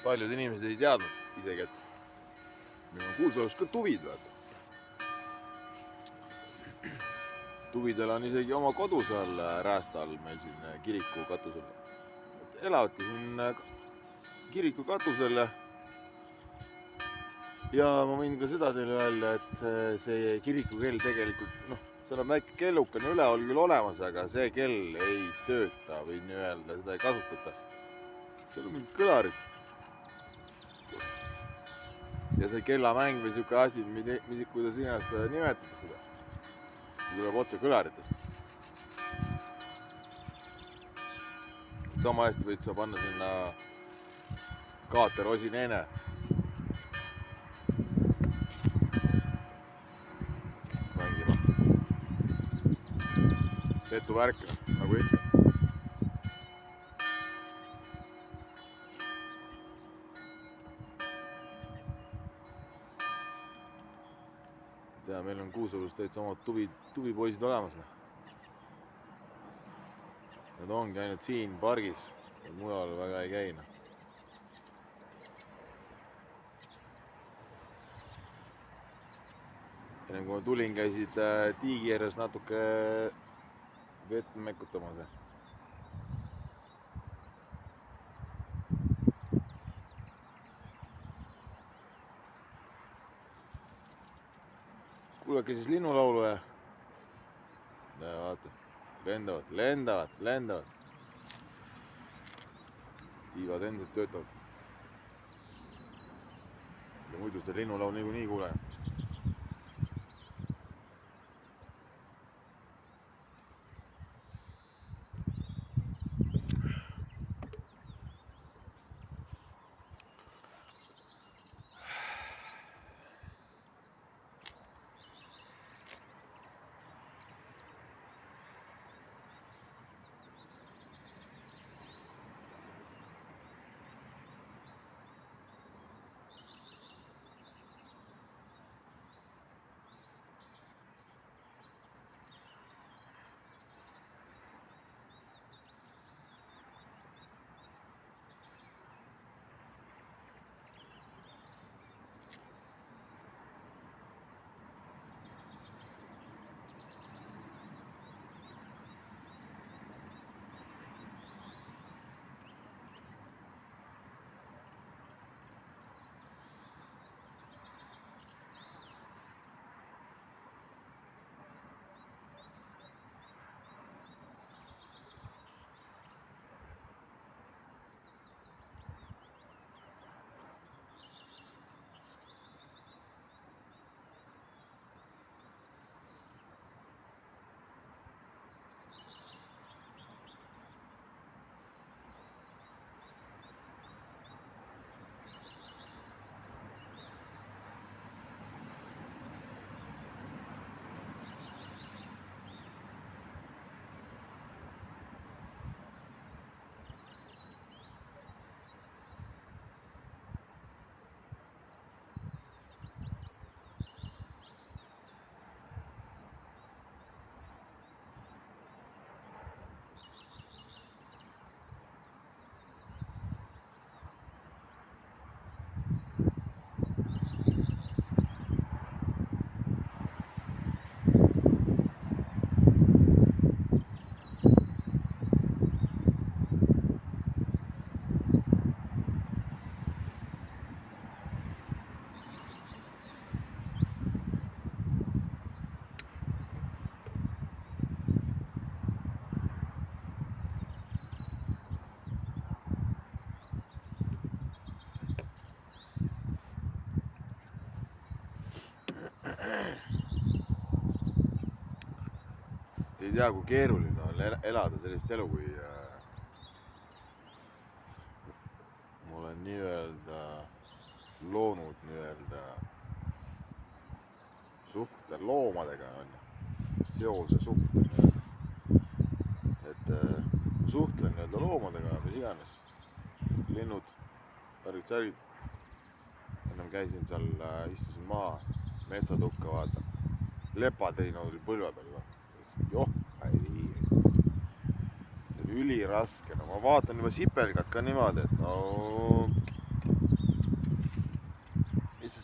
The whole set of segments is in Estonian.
paljud inimesed ei teadnud isegi, et meil on Kuusalus ka tuvid, vaata. Tuvidel on isegi oma kodu seal räästa all meil siin kiriku katusel. Elavadki siin kiriku katusel ja ma võin ka seda teile öelda, et see kiriku kell tegelikult, seal on väike kellukene üleval küll olemas, aga see kell ei tööta või nii-öelda seda ei kasutata. Seal on mingid kõlarid. Ja see kellamäng või siuke asi, kuidas iganes seda nimetada seda, tuleb otse kõlaritest. Sama hästi võid sa panna sinna Kaater Osineene. Mängima. Petu värk, nagu ikka. Ja meil on Kuusalus täitsa omad tuvipoisid olemas. Nad ongi ainult siin pargis, mujal väga ei käi. Enne kui ma tulin, käisid tiigi ääres natuke vett mekutamas. Kuulake siis linnulaulu ja vaata, lendavad. Tiivad endiselt töötavad. Ja muidu seda linnulaulu niikuinii kuule. Ei tea, kui keeruline on elada sellist elu, kui ma olen nii-öelda loonud suhte loomadega, seose suhte. Et suhtlen nii-öelda loomadega, mis iganes. Linnud, särid. Ennem käisin seal, istusin maa, metsatukka, vaata. Lepatriina oli põlve peal juba. Joh, see oli üliraske. No ma vaatan juba sipelgad ka niimoodi, et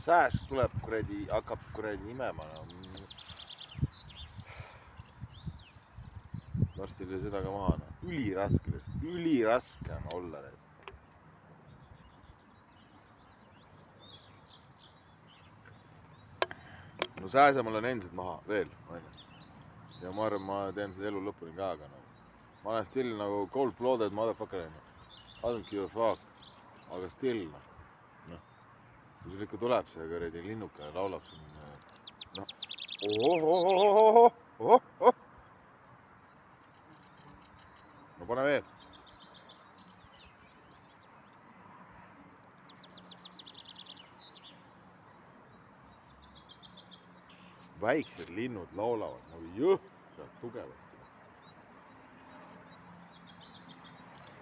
sääsk tuleb kuradi, hakkab kuradi imema. Varsti oli seda ka maha. Üliraske on olla. No sääse mul on endiselt maha veel. Ja ma arvan, ma teen seda elu lõpuni ka, aga ma olen still nagu cold-blooded motherfucker. I don't give a fuck. Aga still, kui sul ikka tuleb see kuradi linnuke ja laulab siin, no pane veel. Väiksed linnud laulavad nagu jõhkralt tugevasti.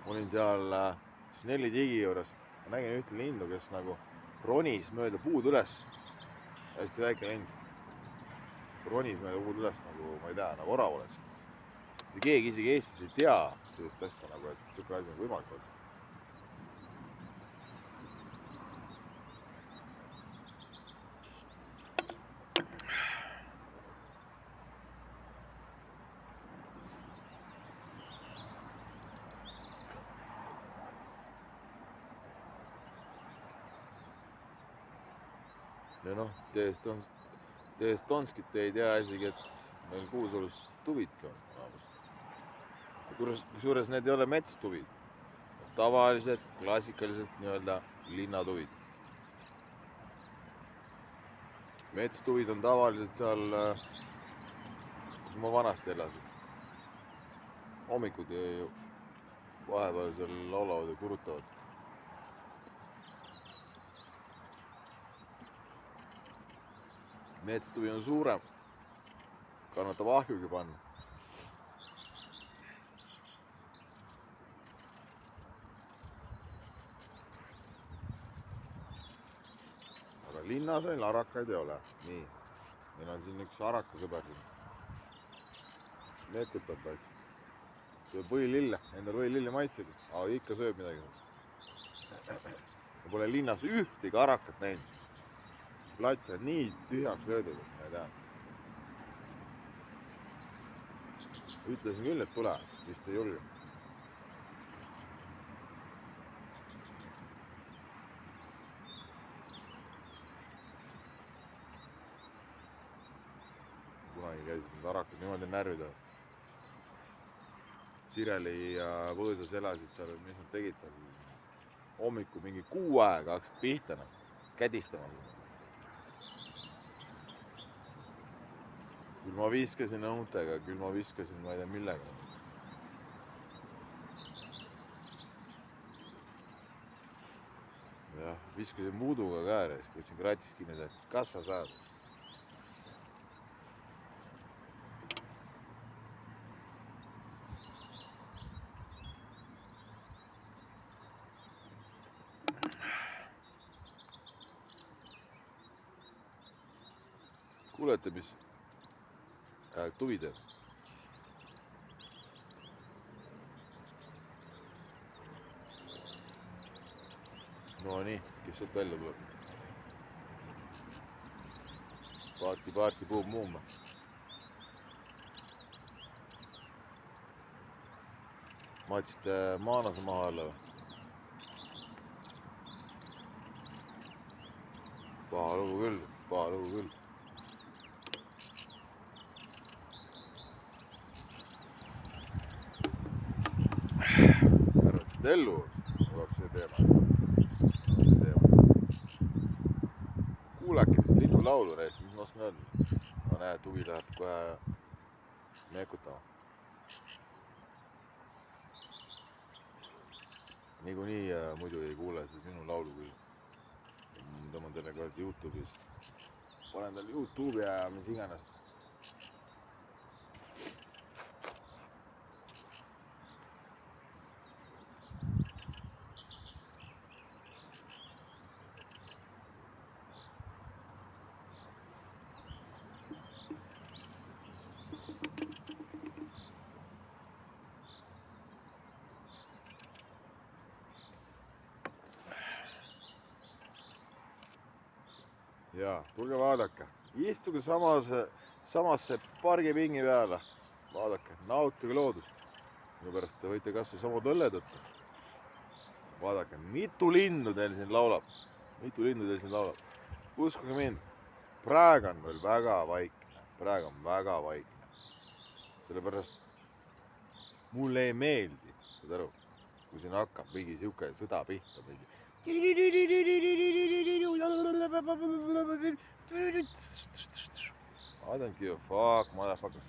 Ma olin seal Snelli tigi juures, ma nägin ühte lindu, kes nagu ronis mööda puud üles. Hästi väike lind. Ronis mööda puud üles nagu, ma ei tea, nagu orav oleks. Keegi isegi Eestis ei tea sellist asja nagu, et siuke asi on võimalik oleks. Ja noh, Estonskit ei tea isegi, et meil Kuusalus tuvidki on. Kusjuures need ei ole metstuvid. Tavalised, klassikaliselt nii-öelda linnatuvid. Metstuvid on tavaliselt seal, kus ma vanasti elasin. Hommikud vahepeal seal laulavad ja kurutavad. Metstuvi on suurem, kannatab ahjugi panna. Aga linnas meil arakaid ei ole. Nii, meil on siin üks arakasõber siin. Mekutab vaikselt. Sööb võilille, endal võilille maitsegi, aga ikka sööb midagi. Ma pole linnas ühtegi arakat näinud. Plats on nii tühjaks löödud, et ma ei tea. Ütlesin küll, et tule, vist ei julge. Kunagi käisid need arakad niimoodi närvidavad. Sireli ja Võõsas elasid seal, mis nad tegid seal. Hommiku mingi 6 aega hakkasid pihta, kädistama seda. Küll ma viskasin õuntega, küll ma viskasin, ma ei tea millega. Jah, viskasin muuduga ka ääres, võtsin kratis kinni, et kas sa saad? Kuulete, mis tuvi teeb? No nii, kes sealt välja tuleb? Parti, puum. Maatsite maanase maha alla või? Paha lugu küll. Arvatsid ellu, tuleb see teema. Kuulake siis linnulaulu reis, mis ma oskan öelda. No näe, tuvi läheb kohe mekutama. Niikuinii muidu ei kuule siis minu laulu küll. Tõmban teile ka YouTube'is. Panen tal YouTube'i ja mis iganes. ja tulge vaadake, istuge samasse pargipingi peale, vaadake, nautige loodust. Minu pärast te võite kas või samad õlled võtta. Vaadake, mitu lindu teil siin laulab. Uskuge mind, praegu on veel väga vaikne. Sellepärast mulle ei meeldi, saad aru, kui siin hakkab mingi siuke sõda pihta. I don't give a fuck, motherfuckers.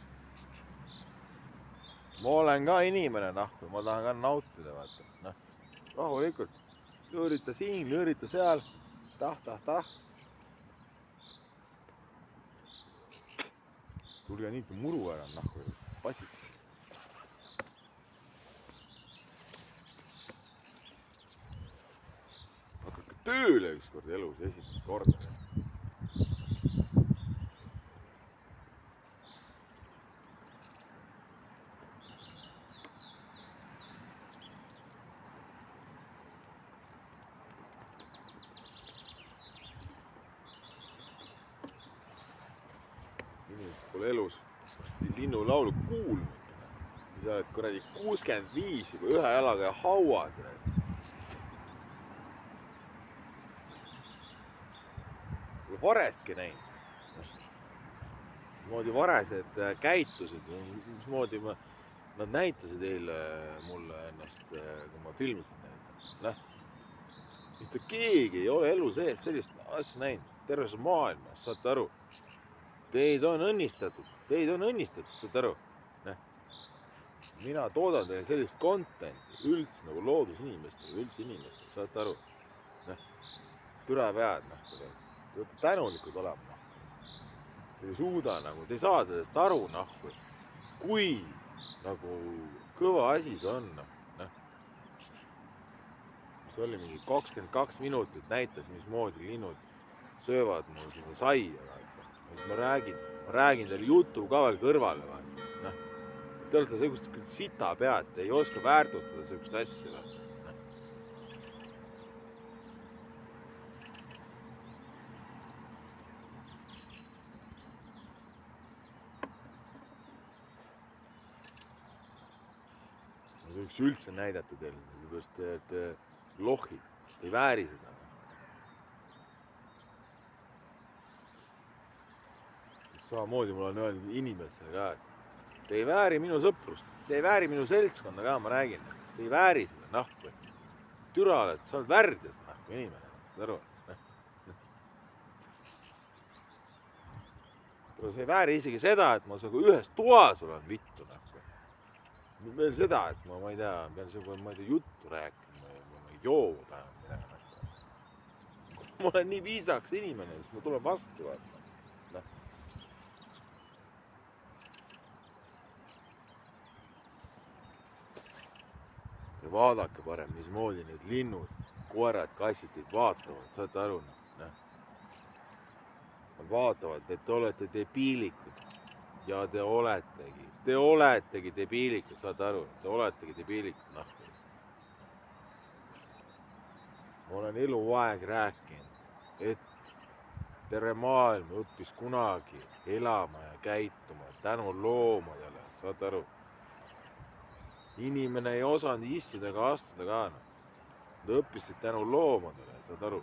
Ma olen ka inimene, nahku, ma tahan ka nautida, vaata. Rahulikult, lõõrita siin, lõõrita seal, tah. Tulge nii kui muru ära, nahku, passid. Hakake tööle ükskord elus, esimest korda. Inimesed pole elus linnulaulu kuulnud. Sa oled kuradi 65 juba ühe jalaga ja hauas. Pole varestki näinud. Mismoodi varesed käitusid, mismoodi nad näitasid eile mulle ennast, kui ma filmisin neid. Mitte keegi ei ole elu sees sellist asja näinud. Terves maailmas, saate aru. Teid on õnnistatud, saate aru. Mina toodan teile sellist contenti üldse nagu loodusinimestele, saate aru. Türa pead, te olete tänulikud olema. Te ei suuda nagu, te ei saa sellest aru, kui nagu kõva asi see on. Mis oli mingi 22 minutit näitas, mismoodi linnud söövad mul seda saia. Ma räägin teile jutu ka veel kõrvale. Te olete sellist sita pead, te ei oska väärtustada sellist asja. Ma võiks üldse näidata teile, sellepärast et lohid, te ei vääri seda. Samamoodi mul on öelnud inimestele ka, et te ei vääri minu sõprust, te ei vääri minu seltskonda ka, ma räägin. Te ei vääri seda, nahku. Türa oled, sa oled värdjas, nahku, inimene. Aru? Sa ei vääri isegi seda, et ma ühes toas olen vittu, nahku. Veel seda, et ma ei tea, pean juttu rääkima, ma ei joo vähem midagi. Ma olen nii viisaks inimene, siis ma tulen vastu, vaata. Ja vaadake parem, mismoodi need linnud, koerad, kassid teid vaatavad, saate aru? Nad vaatavad, et te olete debiilikud ja te oletegi debiilikud, saate aru? Te oletegi debiilikud, nahku. Ma olen eluaeg rääkinud, et terve maailm õppis kunagi elama ja käituma tänu loomadele, saate aru? Inimene ei osanud istuda ega astuda ka. Nad õppisid tänu loomadele, saad aru?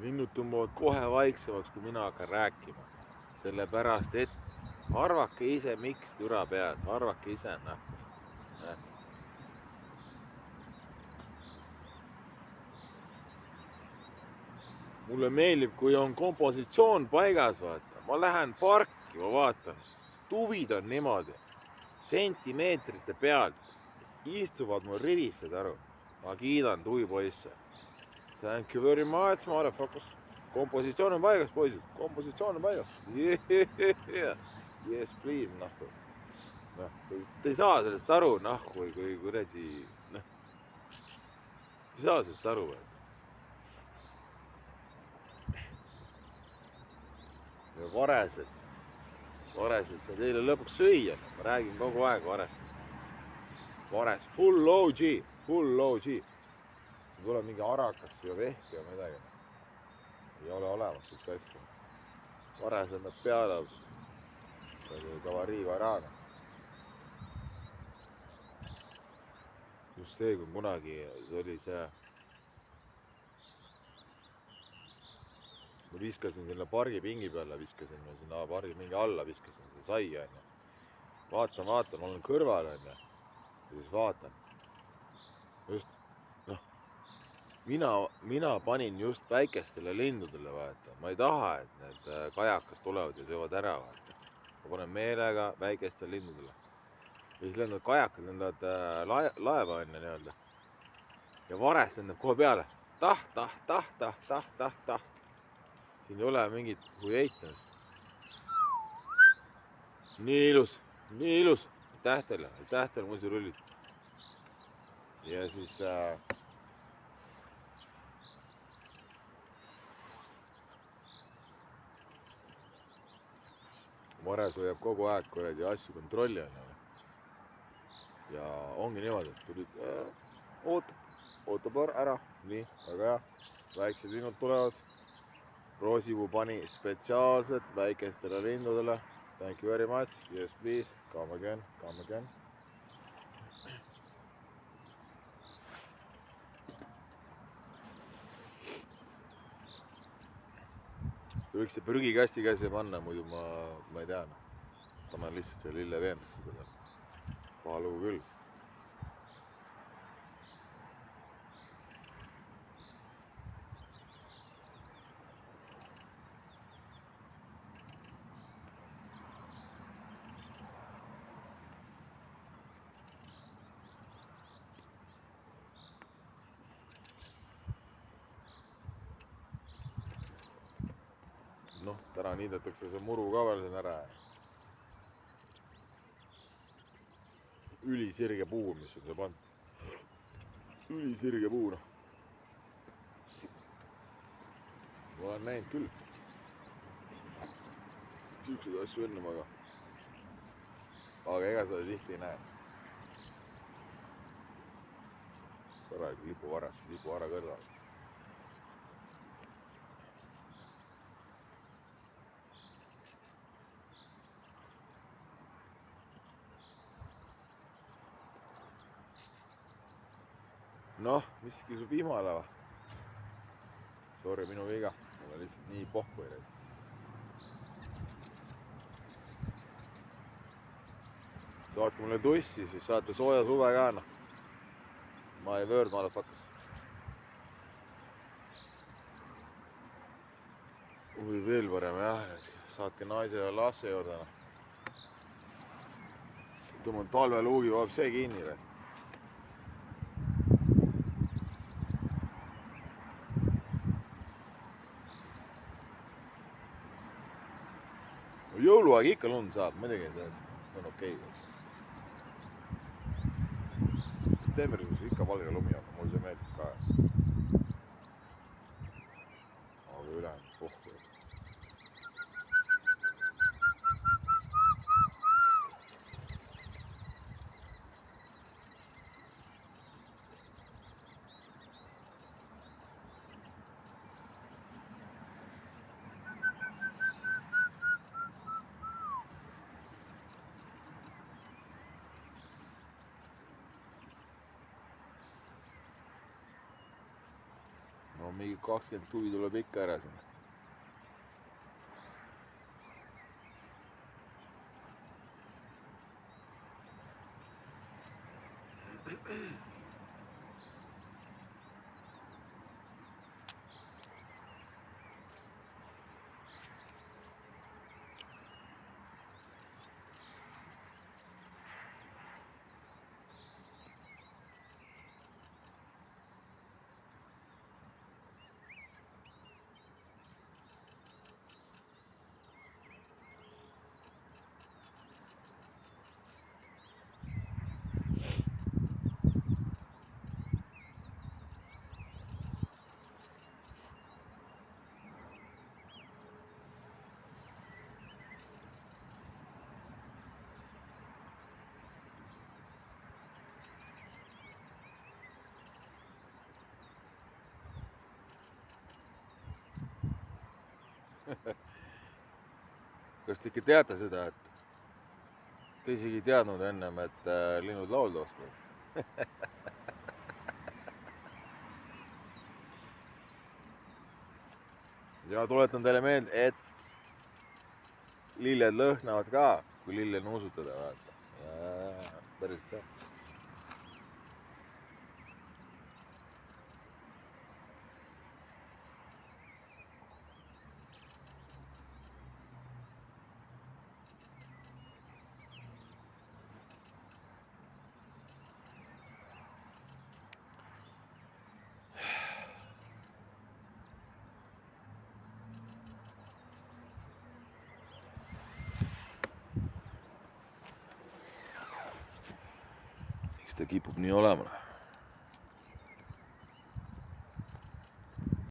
Linnud tõmbavad kohe vaiksemaks, kui mina hakkan rääkima. Sellepärast, et arvake ise, miks türa pead, arvake ise, Mulle meeldib, kui on kompositsioon paigas, vaata. Ma lähen parki, ma vaatan. Tuvid on niimoodi. Sentimeetrite pealt. Istuvad mul rivis, saad aru. Ma kiidan tuvipoisse. Thank you very much, motherfuckers. Kompositsioon on paigas, poisid. Kompositsioon on paigas. Yeah. Yes, please, nahku. Te ei saa sellest aru, nahku, kui kuradi... Te ei saa sellest aru, vaata. varesed said eile lõpuks süüa, ma räägin kogu aeg varestest. Vares, full OG. siin tuleb mingi arakas ja vehk ja midagi. Ei ole olemas üks asja. Varesed nad peale kavarii varana. Just see, kui kunagi oli see, ma viskasin sinna pargipingi peale, viskasin sinna pargipingi alla, viskasin seda saia, onju. Vaatan, ma olen kõrval, onju. Ja siis vaatan. Just, noh, mina panin just väikestele lindudele, vaata. Ma ei taha, et need kajakad tulevad ja söövad ära, vaata. Ma panen meelega väikestele lindudele. Ja siis lendavad kajakad, lendavad laeva, onju, nii-öelda. Ja vares lendab kohe peale. Tah. Siin ei ole mingit huieitamist. Nii ilus. Aitäh teile, muidurullid. Ja siis vares hoiab kogu aeg kuradi asju kontrolli on. Ja ongi niimoodi, et tulid, ootab ära, nii, väga hea. Väiksed linnud tulevad. Roosipuu pani spetsiaalselt väikestele lindudele. Thank you very much. Yes, please. Come again. Võiks see prügikasti käsi panna, muidu ma ei tea. Panen lihtsalt selle lille veendusse selle. Paha lugu küll. Noh, täna niidetakse see muru ka veel siin ära. Ülisirge puu, mis on see pannud. Ülisirge puu, noh. Ma olen näinud küll. Siukseid asju enne maga. Aga ega seda tihti ei näe. Korralik lipuvara kõrval. Noh, miski su vihmale va? Sorry, minu viga. Mul on lihtsalt nii pohku ees. Saatke mulle tussi, siis saate sooja suve ka, noh. My word, motherfuckers. Või veel parem, jah. Saatke naise ja lapse juurde, noh. Tõmban talveluugi, vajab see kinni, või? Jõuluaeg ikka lund saab, muidugi see on okei. Septembrikuus ikka valge lumi on, mul see meeldib ka. Aga ülejäänud pohku. No mingi 20 tuvi tuleb ikka ära siin. kas te ikka teate seda, et te isegi ei teadnud ennem, et linnud laulda oskavad? Ja tuletan teile meelde, et lilled lõhnavad ka, kui lille nuusutada, vaata. Ja, päris ka. Eks ta kipub nii olema.